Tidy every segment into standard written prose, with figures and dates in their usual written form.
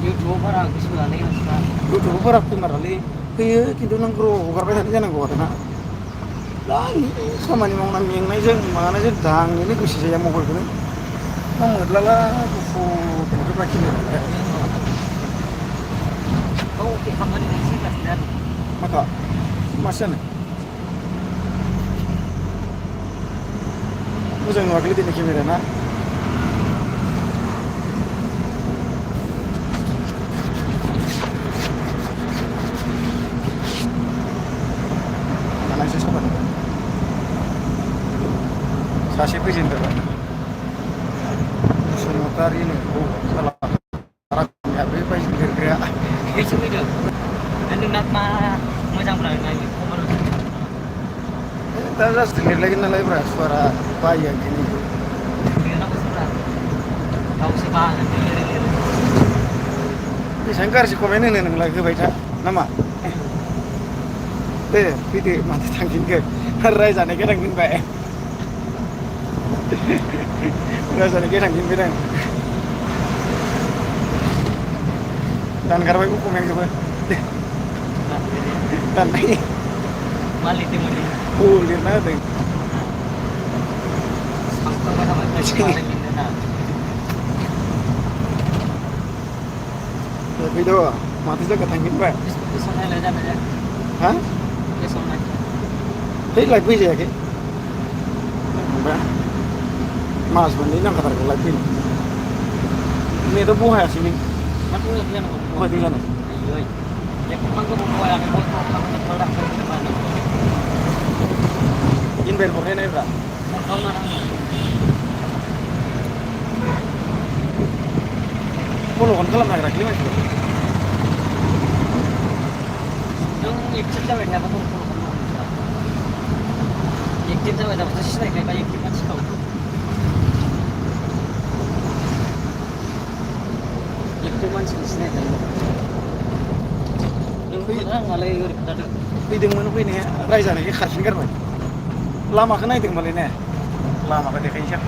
इउटुबाव बारा गोसो होआलै मानसिफ्रा इउटुबाव बारा फैमारालै फैयो खिन्थु नों हगारबाय थानाय जानांगौ आरोना दा खामानि मावनानै मेंनायजों मानायजों दांनोनो गोसो जाया मबाइलखौनो मोद्लाला गुफुर लाखिनो गाव अके खालामनानै सोलिगासिनो आरो माखा मासि जानो मोजां नुवाखैलै दिनै केमेराया ना आंसो साफाद सासे फैजेनबाय बसुमतारिनो बे बायदि लिरग्राया बेसो फैदों नोंना मा मोजांब्रा नायनो खबर दा जास्ट लिरलायगोन नालाय ब्रा सुवारा बायो ओंखायनो लिरनांगौसोब्रा गावसो बानानै लिरो बेसेबां गाज्रि कमेन्ट होनो नोंलाय होबाय था नामा दे फैदो माथो थांफिनखो रायजानायखाय थांफिनबाय रायजानायखाय थांफिनबाय आं दानगारबायबो कमेन्टखौबो दे दाननाय मा लिरदोंमोन लिरना होदों सानफ्लांबाय थाबाय बांद्राय लिरनो फैद' माथो जायगा थांफिनबाय बेसेबां नायलाय जानाय हा बेसेबां नाय है लाइट फैजायाखै ओमफ्राय मास मोननै नांखाथारगौ लाइट फैनो नेटआव बहायासैलै माथो मोजां जानांगौ बहायदों जानो आयै एख'बां गोबाव बहायाखै बयखौबो खालामनो दाखालै इनभाइट हरनाय नायब्रा फन फल'खौनो खालामनो नागिराखैलै मानसिफोर नों एक्टिभ जाबाय थायाबा फल' खालामनांगौ एक्टिभ जाबाय थाबासो सिनायखायोबा एक्टिभ मानसिखौ एक्टिभ मानसिखौ सिनायखायो नोंबो खोन्थानाङालै ओरै खोन्थादो फैदोंमोन फैनाया रायजानायखाय खारफिन गारबाय लामाखौ नायदोंबालाय ने लामाखौ देखायनोसै आं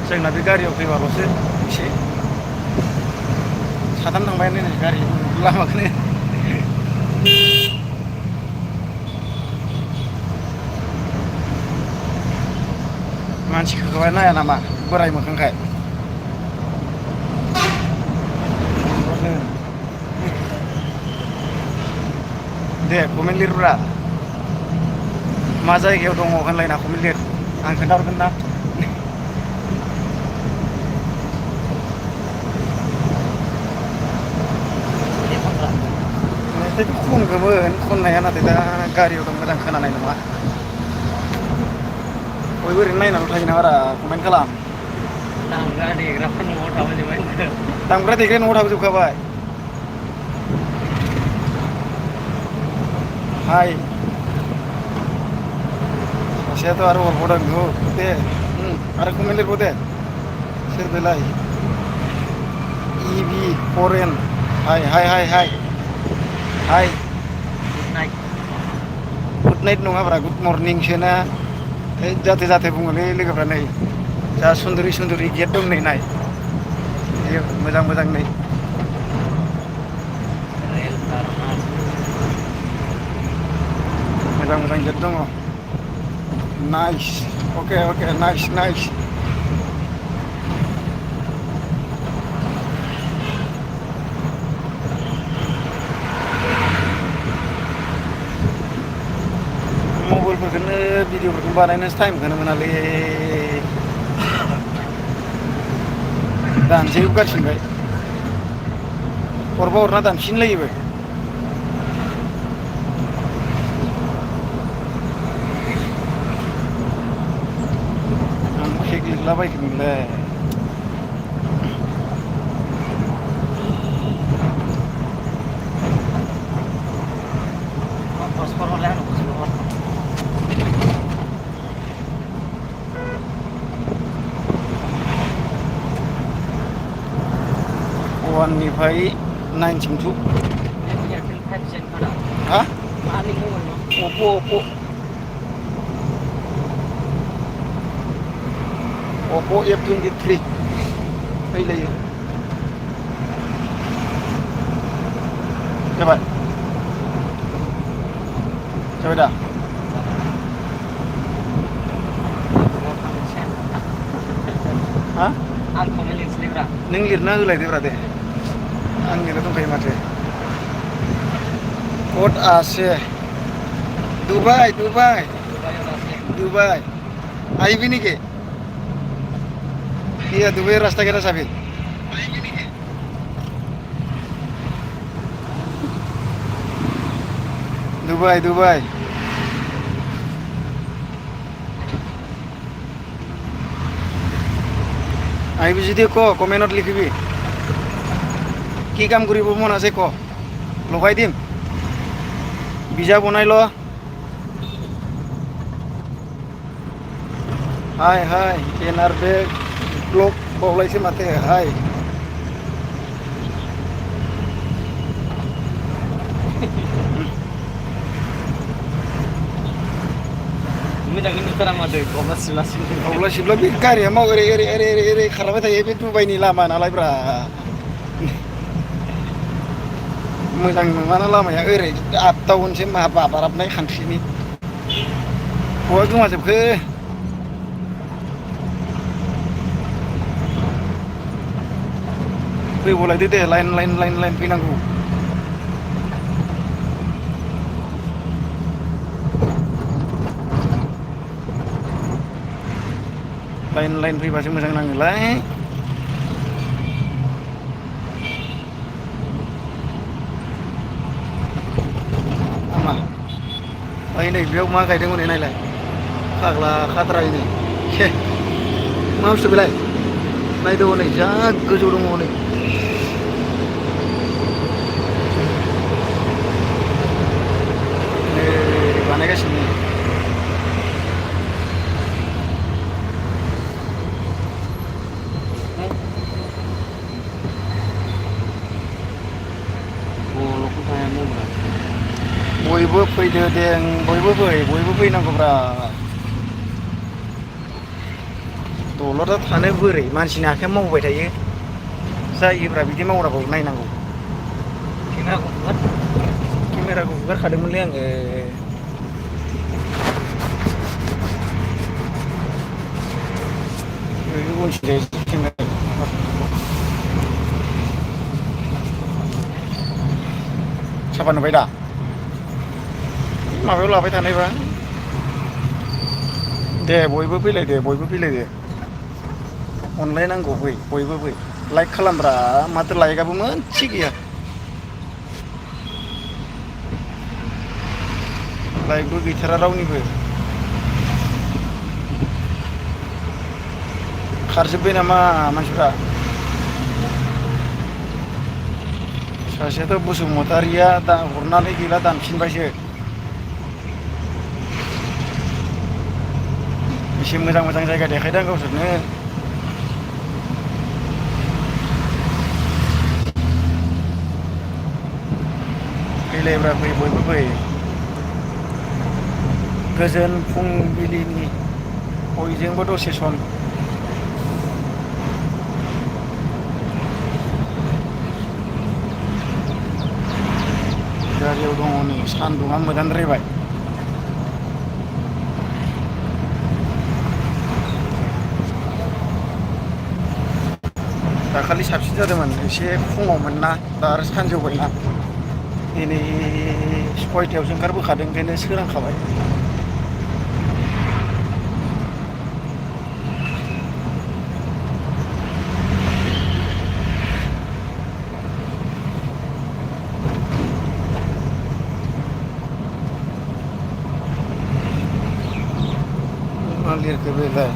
जोंना बे गारियाव फैबाल'सो एसे साथाम थांबायानो नै गारि लामाखौनो मानसिखौहाय नाया नामा बोराय मोखांखाय दे कमेन्ट लिरब्रा मा जायगायाव दङ होनलायना कमेन्ट लिर आं खोन्थाहरगोन ना मेथाइथ' खनगौमोन खननाया नाथाय दा गारियाव दं मोजां खोनानाय नङा बयबो ओरैनो नायनानै थायोना बारा कमेन्ट खालाम दामग्रा देग्राफोर न'आव थाबोजोब्बाय दामग्रा देग्राया न'आव थाबोजोबखाबाय हाय सासेयाथ' आरो हरबावदों दे आरो कमेन्ट लिरबाव दे सोर बेलाय इबि फरेन हाय हाय हाय हाय हाय गुड नाइट नङाब्रा गुड मर्निंसो ना जाथे जाथे बुङोलै लोगोफ्रा नै जा सुन्दुरि सुन्दुरि गेट दं नै नाय मोजां मोजां नै मोजां मोजां गेट दङ नाइस अके अके नाइस नाइस मबाइलफोरखौनो भिडिअफोरखौ बानायनोसो टाइमखौनो मोनालै दानसै गारफिनबाय हरबा हरना दानफिनलायोबो केक लिरलाबायखोमोनलाय वाननिफ्राय 9 टु हा अप्प' F23 फैलायो जाबाय जाबाय दा हा आं कमेन्ट लिरसैब्रा नों लिरना होलायदोब्रा दे आं लिरना दंखायो माथो कट आसे दुबई दुबई दुबई आईबी नहीं के ये दुबई रास्ता केरा साबिल दुबई दुबई आईबी যদি ক কমেন্টত লিখিবি কি কাম কৰিব মন আছে ক লগাই দিম ভিজা বনাই ল हाय हाय एनआर बे ब्लग बावलायसो माथो हाय मोजाङै नुथारा माथो अब्ला सिब्ला बे गारिया माव ओरै ओरै ओरै ओरै ओरै खारलाबाय थायो बे दुबाइनि लामा नालाय ब्रा मोजां नङाना लामाया ओरै आप डाउनसो मा बाराबनाय खान्ट्रिनि बहा गोमाजोबखो फैबावलायदो दे लाइन लाइन लाइन लाइन फैनांगौ लाइन लाइन फैबासो मोजां नाङोलाय मा ओइ नै बेयाव मा गायदों हनै नायलाय फाग्ला खाद्रायनो मा बुस्थु बेलाय नायदो हनै जा गोजौ दङ हनै बानायगासिनो बयबो फैदो दे बयबो फैनांगौब्रा दलदा थानो बोरै मानसिनि आखाइया मावबाय थायो जायोब्रा बिदि मावग्राखौ नायनांगौ केमेराखौ हगारखादोंमोनलै आङो उनथिंजाय साफा नुबाय दा माबायाव लाबाय थानायबा दे बयबो फैलायदो अनलायनांगौ बयबो फै लाइक खालामब्रा माथो लाइकआबो मोनसे गैया लाइकबो गैथारा रावनिबो खारजोब्बाय नामा मानसिफ्रा सासेयाथ' बसुमतारिया दा हरनानै गैला दानफिनबायसो एसे मोजां जायगा देखायदां गावसोरनो फैलायब्रा बयबो फै गोजोन फुंबिलिनि बयजोंबो दसे सम गारियाव दङ नै सान्दुङा मोदानद्रायबाय दाखालि साबसिन जादोंमोन एसे फुङावमोन ना दा आरो सानजौबायना दिनै 6टायावसो ओंखारबोखादों ओंखायनो सोरांखाबाय मा लिरखो बेलाय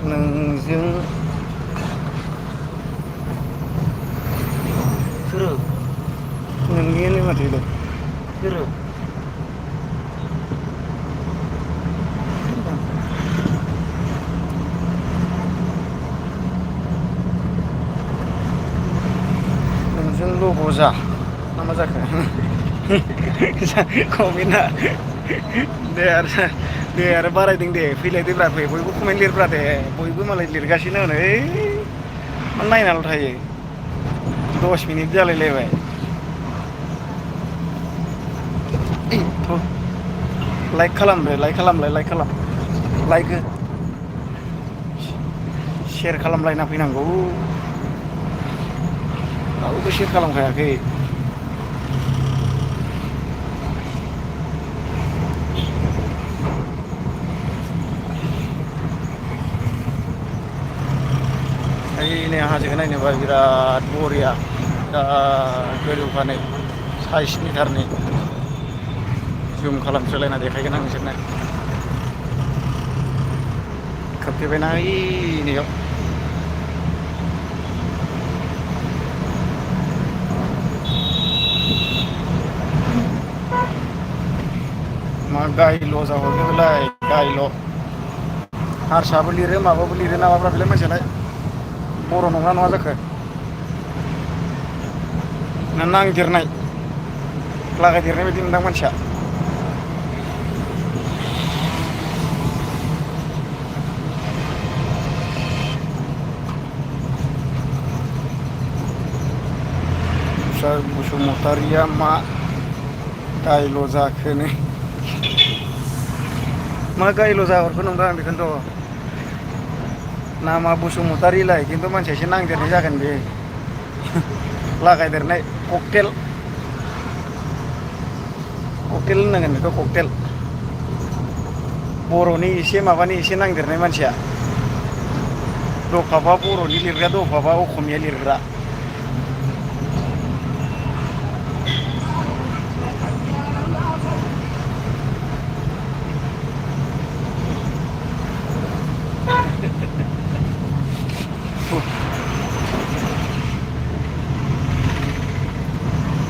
नोंजों सोरो नोंनियानो माथो बेलाय सोरो नोंजों लग'जा ना मा जाखो कमेन्टआ दे आरो बारायदों दे फैलायदोब्रा फै बयबो कमेन्ट लिरब्रा दे बयबो मालाय लिरगासिनो हनै मा नायनाल' थायो 10 मिनिट जालायलायबाय थ' लाइक खालामदो लाइक खालाम लाइक हो सेयार खालामलायना फैनांगौ रावबो सेयार खालामखायाखै नै हाजोखौ नायनोबा बिराद बरिया बिराद गोजौखानै साइस मिटारनि जुम खालामस्रालायना देखायगोन आं नोंसोरनो खोबथेबायना ओइनियाव मा गायल' जाहरखो बेलाय गायल' हारसाबो लिरो माबाबो लिरो नामाब्रा बेलाय मानसियालाय बर' नंगौना नङा जाखो ना नांदेरनाय लागायदेरनाय बायदि मोनदां मानसिया तुषार बसुमतारिया मा गायल' जाखोनो मा गायल' जाहरखो नंदों आं बेखौनोथ' नामा बसुमतारिलाय खिन्थु मानसिया एसे नांदेरनाय जागोन बे लागायदेरनाय ककटेल होननांगोन बेखौ ककटेल बर'नि एसे माबानि एसे नांदेरनाय मानसिया दफाबा बर'नि लिरग्रा दफाबा असमिया लिरग्रा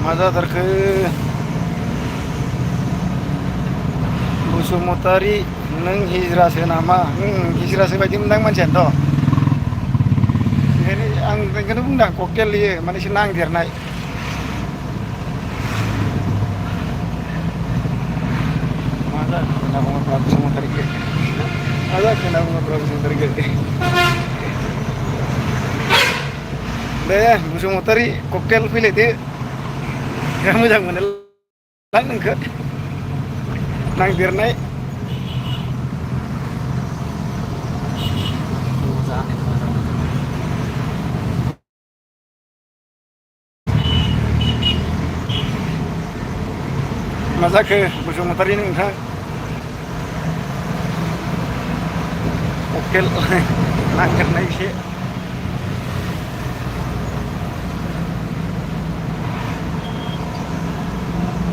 मा जाथारखो बसुमतारि नों हिजरासो नामा हिजरासो बायदि मोनदां मानसियानोथ' बेखायनो आं बेखौनो बुंदां ककटेल लियो माने एसे नांदेरनाय मा जाखो होनना बुङोब्ला बसुमतारिखौ मा जाखो होनना बुङोब्ला बसुमतारिखौ दे बसुमतारि ककटेल फैलायदो बिराद मोजां मोनोलां नोंखौ नांदेरनाय मा जाखो बसुमतारि नोंथां ककटेल नांदेरनाय एसे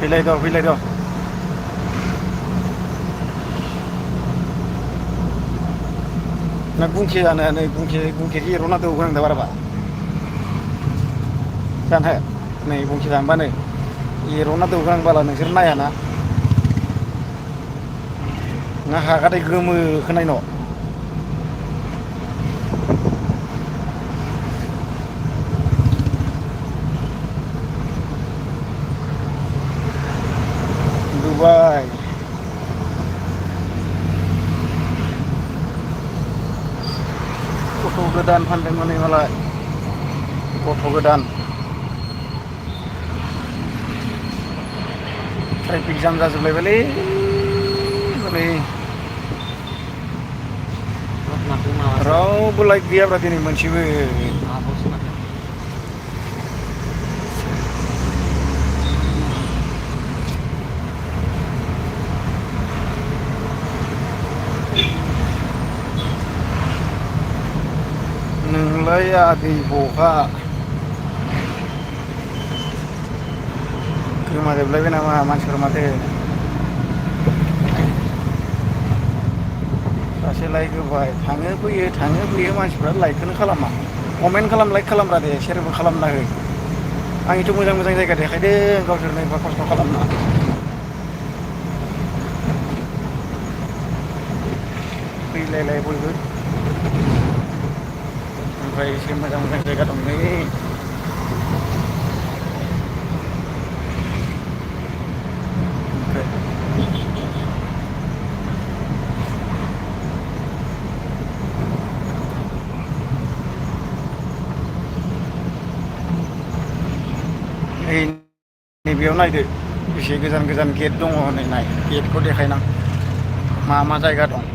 फैलाय द' ना गुंखे जानो नै गुंखे एर'ना दौगोन आं दा बाराबा जानो नै गुंखे जानोबा नै एर'ना दौगोन आं बाला नोंसोर नायाना ना हागादै गोमो खोनाय न' दुबाय गथ' गोदान फानदोंमोन नै मालाय गथ' गोदान ट्रेफिक जाम जाजोबलायबायलै हरै रावबो लाइट गैयाब्रा दिनै मोनसेबो नोंलाय आदै बहा गोमाजोबलायबाय नामा मानसिफोर माथो सासे लाइक होबाय थाङो फैयो मानसिफ्रा लाइकखौनो खालामा कमेन्ट खालाम लाइक खालामब्रा दे सेयारबो खालामना हो आंनिथ' मोजां जायगा देखायदों गावसोरनो एफा खस्थ' खालामना फैलायलाय बयबो ओमफ्राय एसे मोजां जायगा दं नै नैबेयाव नायदो बेसे गोजान गोजान गेट दङ नै नाय गेटखौ देखायनां मा मा जायगा दं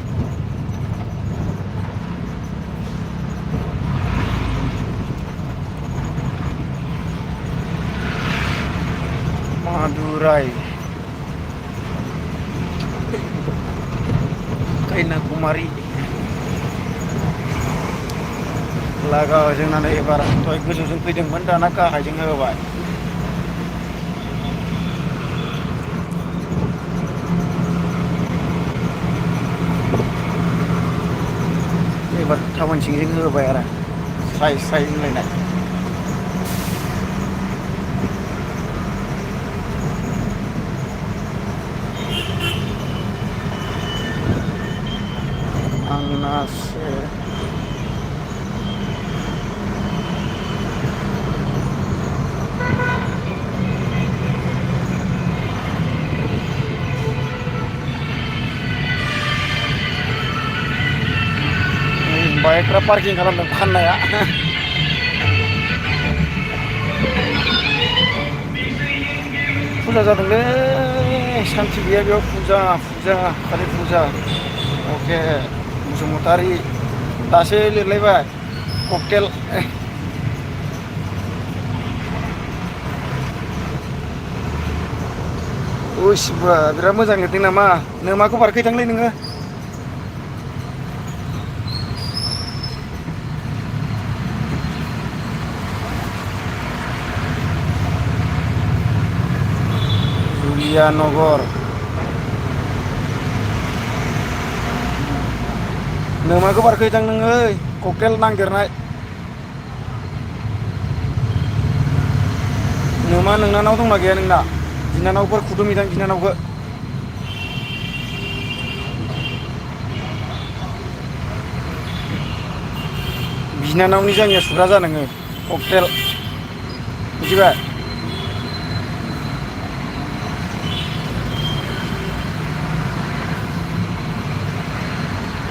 Madurai Kainakumari laga जोंना नै एबार दहाय गोजौजों फैदोंमोन दाना गाहायजों होबाय एबार टाउन सिंजों होबाय आरो स्राय स्राय होनलायनाय आंनासो बाइकफ्रा पार्किं खालामदों फाननाया फुजा जादोंलै सान्थि गैया बेयाव फुजा फुजा खालि फुजा अके बसुमतारी दासो लिरलायबाय ककटेल उइसबा बिराद मोजां लिरदों नामा नोमाखौ बारखैथांलै नोङो नगर नोमाखौ बारखैदां नोङो ककटेल नांदेरनाय नोमा नोंनानाव दंना गैया नोंना बिनानावफोर खुदुमहैदां बिनानावखौ बिनानावनि जानिया सुग्रा जा नोङो ककटेल मिथिबाय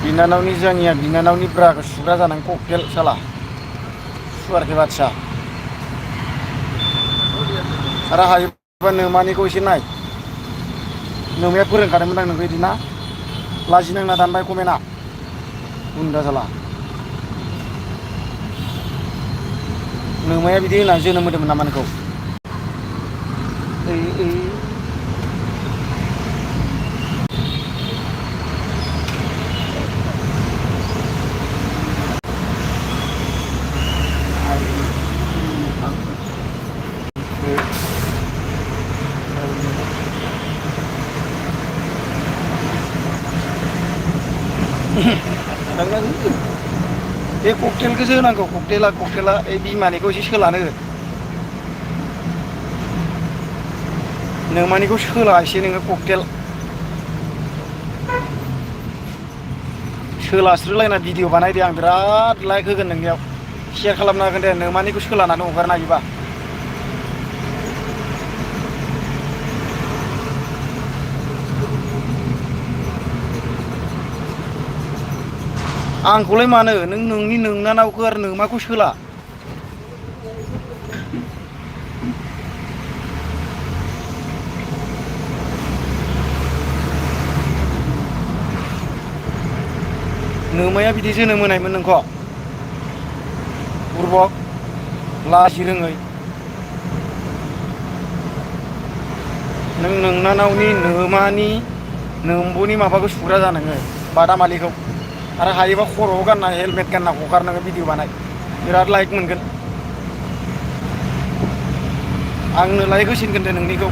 बिनानावनि जानिया बिनानावनि ब्राखौ सुग्रा जानानै ककटेल साला सुवारखै बादसा आरो हायोबा नोमानिखौ एसे नाय नोमाया फोरोंखादोंमोन आं नोंखौ बिदिना लाजिनांना दानबाय कमेन्टआ गुन्दा साला नोमाया बिदि होनना जोनोम होदोंमोन नामा नोंखौ बे ककटेलखौसो होनांगौ ककटेला बिमानिखौ एसे सोलानो नोमानिखौ सोला एसे नोङो ककटेल सोलास्रोलायना भिडिअ बानायदे आं बिराद लाइक होगोन नोंनियाव शेयार खालामनो हागोन दे नोमानिखौ सोलानानै हगारनो हायोबा आंखौलाय मानो नों नोंनि नोंनानावखौ आरो नोमाखौ सोला नोमाया बिदि जोनोम होनायमोन नोंखौ बुरबक लाजि रोङै नों नोंनानावनि नोमानि नोम्ब'नि माबाखौ सुग्रा जा नोङो बादामालिखौ आरो हायोबा खर'आव गानना हेलमेट गानना हगार नोङो भिडिअ बानाय बिराद लाइक मोनगोन आंनो लाइक होसिनगोन दे नोंनिखौ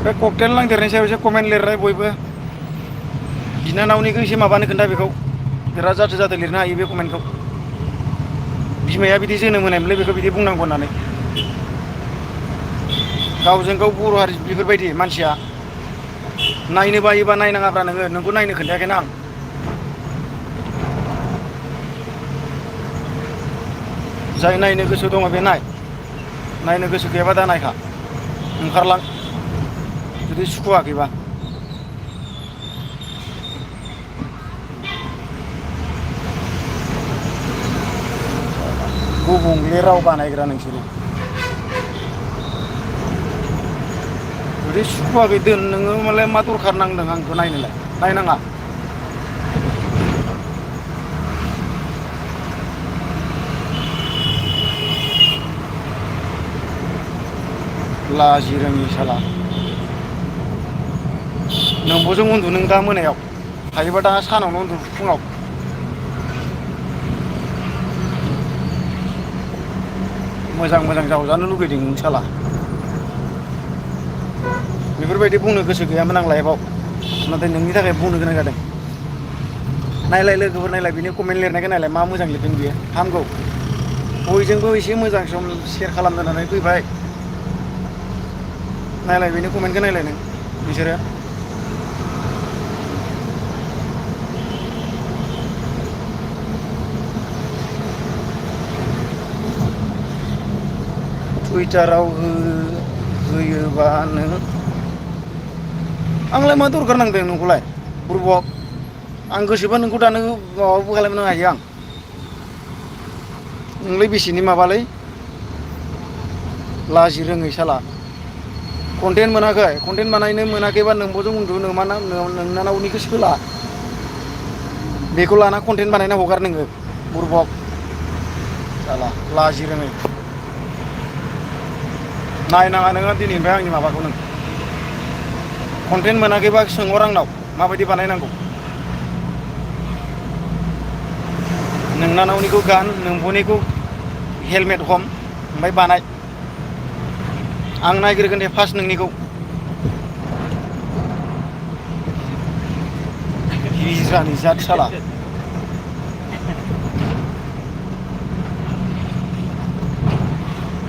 बे ककटेल नांदेरनायनि सायाव एसे कमेन्ट लिरनाय बयबो बिनानावनिखौ एसे माबानो खोन्था बेखौ बिराद जाथो जाथो लिरनो हायो बे कमेन्टखौ बिमाया बिदि जोनोम होनायमोनलै बेखौ बिदि बुंनांगौ होननानै गावजों गाव बर' हारि बेफोरबायदि मानसिया नायनो बायोबा नायनाङाब्रा नोङो नोंखौ नायनो खोन्थायाखैना आं जाय नायनो गोसो दङ बे नायनो गोसो गैयाबा दा नायखा ओंखारलां जुदि सुखुवाखैबा गुबुंले राव बानायग्रा नोंसोरो जुदि सुखुवाखै दोन नोङो मालाय मा दरखार नांदों आंखौ नायनोलाय नायनाङा लाजि रोङि साला नोंबोजों उन्दु नों दा मोनायाव हायोबा दा सानावनो उन्दु फुङाव मोजां मोजां जावजानो लुगैदों नों साला बेफोरबायदि बुंनो गोसो गैयामोन आं लाइफआव नाथाय नोंनि थाखाय बुंनो गोनां जादों नायलाय लोगोफोर नायलाय बिनि कमेन्ट लिरनायखौ नायलाय मा मोजां लिरदों बियो हामगौ बयजोंबो एसे मोजां सम सेयार खालामनो होननानै फैबाय नायलाय बेनि कमेन्टखौ नायलाय नों बिसोरो टुइटाराव होयोबा नों आंलाय मा दरखार नांदों नोंखौलाय बुरबक आं गोसोबा नोंखौ दानो माबाबो खालामनो हायो आं नोंलाय बेसेनि माबालै लाजि रोङै साला कन्टेन्ट मोनाखै कन्टेन्ट बानायनो मोनाखैबा नोंबोजों उन्दु नोंनानावनिखौ सोला बेखौ लाना कन्टेन्ट बानायना हगार नोङो बुरबक साला लाजि रोङै नायनाङा नोङो दिनैनिफ्राय आंनि माबाखौ नों कन्टेन्ट मोनाखैबा सोंहर आंनाव माबायदि बानायनांगौ नोंनानावनिखौ गान नोंबनिखौ हेलमेट हम ओमफ्राय बानाय आं नायग्रोगोन दे फार्स्ट नोंनिखौ हिजरानि जात साला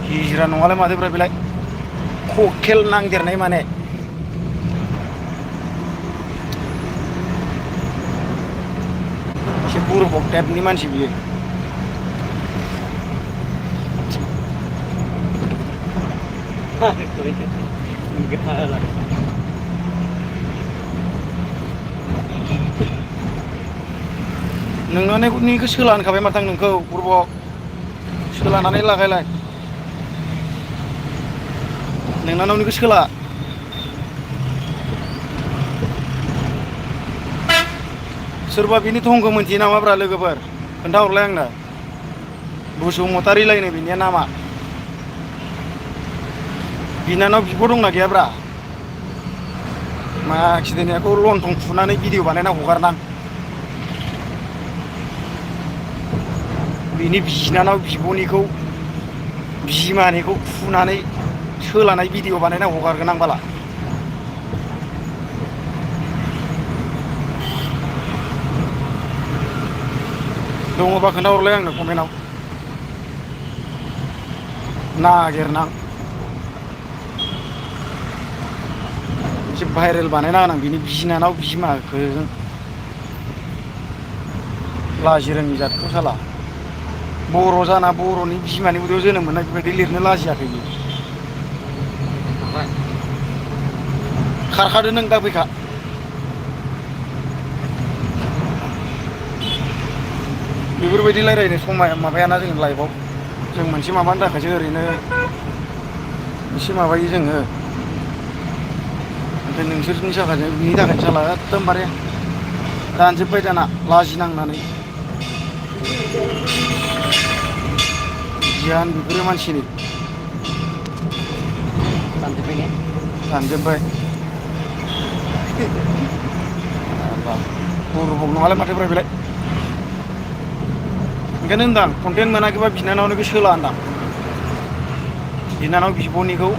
हिजरा नङालाय माथोब्रा बेलाय ककेल नांदेरनाय माने एसे बुरबक टाइपनि मानसि बियो नोंनानिखौ सोला होनखाबाय माथो आं नोंखौ बुरबक सोलानानै लागायलाय नोंनानावनिखौ सोला सोरबा बिनि थंखौ मोनथियो नामाब्रा लोगोफोर खोन्थाहरलाय आंनो बसुमतारिलायनो बिनिया नामा बिनानाव बिब' दंना गैयाब्रा मा खिदोनियाखौ लन्थं फुनानै भिडिअ बानायना हगारनां बिनि बिनानाव बिब'निखौ बिमानिखौ फुनानै सोलानाय भिडिअ बानायना हगारगोन आं बाला दङबा खोन्थाहरलाय आंनो कमेन्टआव नागिरनां एसे भाइरेल बानायना होनां बिनि बिनानाव बिमाखौ लाजि रोङि जातखौ साला बर' जाना बर'नि बिमानि उदैयाव जोनोम मोननाय बेबायदि लिरनो लाजियाखै बियो खारखादो नों दा फैखा बेफोरबायदि रायज्लायनो समाय माबायाना जों लाइफआव जों मोनसे माबानि थाखायसो ओरैनो एसे माबायो जोङो ओमफ्राय नोंसोरनि थाखाय बिनि थाखायनो साला एकदमबारे दानजोब्बाय दाना लाजिनांनानै गियान बेफोरो मानसिनि दानजोब्बाय बुरबक नङालाय माथोब्रा बेलाय ओंखायनो होनदां कन्टेन्ट मोनाखैबा बिनानावनिखौ सोला होनदां बिनानाव बिब'निखौ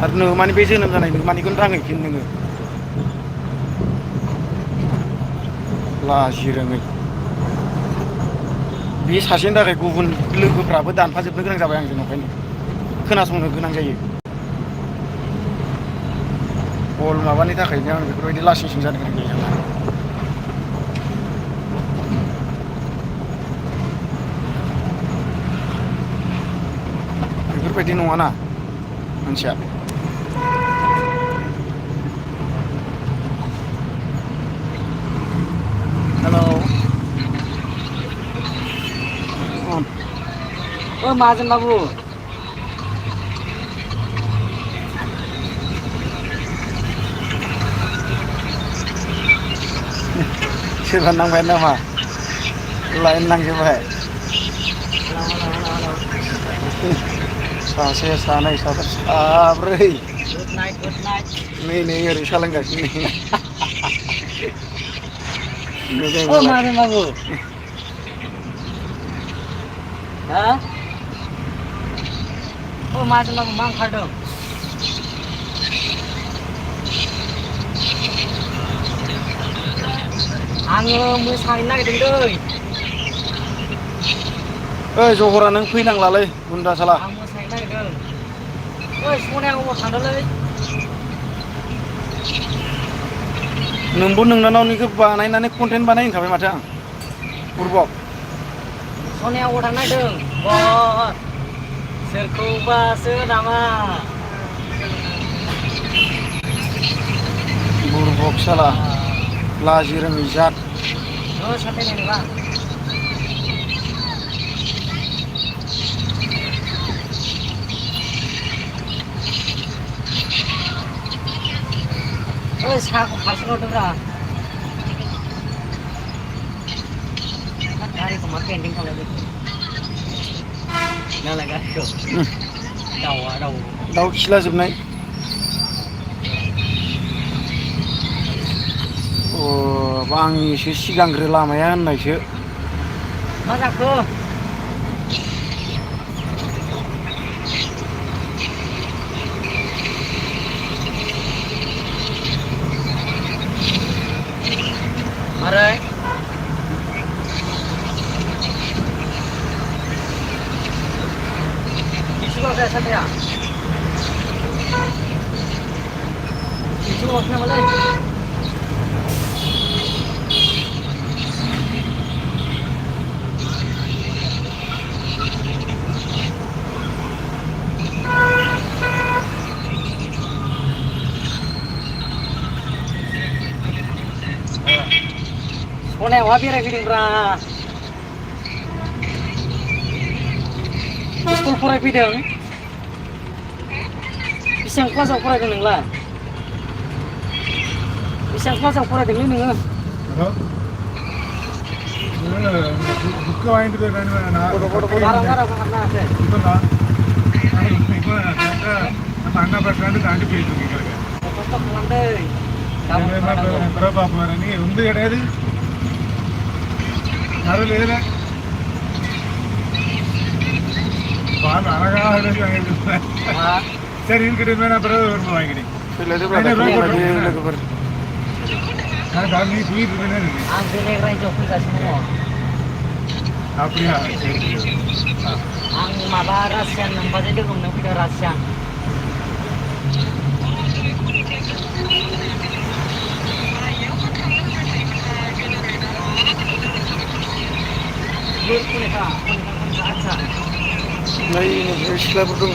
आरो नोमानि बे जोनोम जानाय नोमानिखौनो दाङैफिन नोङो लाजि रोङै बे सासेनि थाखाय गुबुन लोगोफ्राबो दानफाजोबनो गोनां जाबाय आंजों ओंखायनो खोनासंनो गोनां जायो बल माबानि थाखायनो आं बेफोरबायदि लासिं सिं जानो गोनां जायो आंहा बेफोरबायदि नङाना मानसिया हेलौ माहाजोन बाबु सोरबा नांबाय नामा लाइन नांजोबबाय सासे सानै साथाम साब्रै गुड नाइट नै ओरै सालांगासिनो माहाजोन बाबु हा माहाजोन बाबु मा ओंखारदों आङो मोसाहैनो नागिरदों दै ओइ जहरा नों फैनांलालै गुन्दा साला आं मोसाहैनो नागिरदों ओइ सनाया अबाव थांदोंलै नोंबो नोंनानावनिखौ बानायनानै कन्टेन्ट बानायहैखाबाय माथो आं उर्बक सनाया अबाव थांनो नागिरदों बा सोरखौबासो नामा बुरबक साला लाजि रोङै जात साथाय नायनोबा ओइ साहाखौ पार्सेल हरदोंब्रा गारिखौ मा पेन्टिं खालामदों नालाय गारिखौ दाउ खिलाजोबनाय आंनिसो सिगांग्रो लामाया होननायसो मा जाखो मारै इसेल' जाया साथाया इसेल' हरफिन नामालै सनाया बहा बेरायफैदोंब्रा स्कुल फरायफैदों बेसेबां क्लासाव फरायदों नोंलाय बेसेबां क्लासाव फरायदोंलै नोङो புக்கு வாங்கிட்டு போயிருக்கானு வாரம் வாரம் பண்ணாதே நம்ம அண்ணா பஸ் தாண்டி போயிட்டு இருக்கீங்க கஷ்டம் பண்ணாதே பிரபா போற நீ வந்து கிடையாது யாரும் లేదు பால் அழகாக சரி இருக்கிறது நான் பிறகு வரும்போது வாங்கிக்கிறேன் நீ போயிட்டு இருக்கேன்னு आं बेलेग रायजोआव फैगासिनो दङ அப்படியா आं माबा रासियान नोंबाजै लोगो मोननो फैदों रासियान नै सिख्लाफोर दं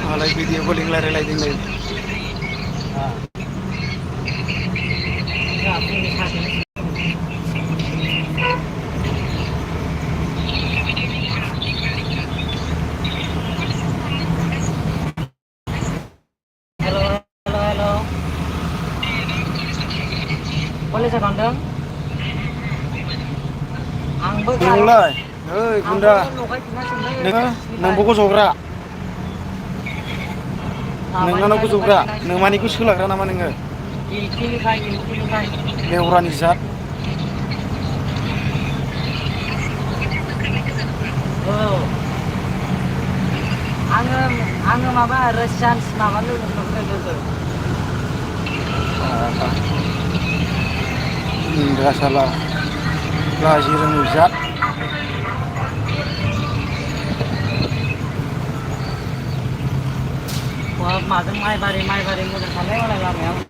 मालाय भिडिअ कलिं रायलायलायदों नै कलेजाव थांदों आंबो नोंलाय ओइ गुन्दा नोंबो गज'ग्रा नोंनानाव गज'ग्रा नोंमानिखौ सोलाग्रा नामा नोङो लेवरानि जात आङो माबा रासियान माबा लोगो इंग्रा साला लाजि रोङै जात माजों माइबारि मोजां थांलाय मालाय लामायाव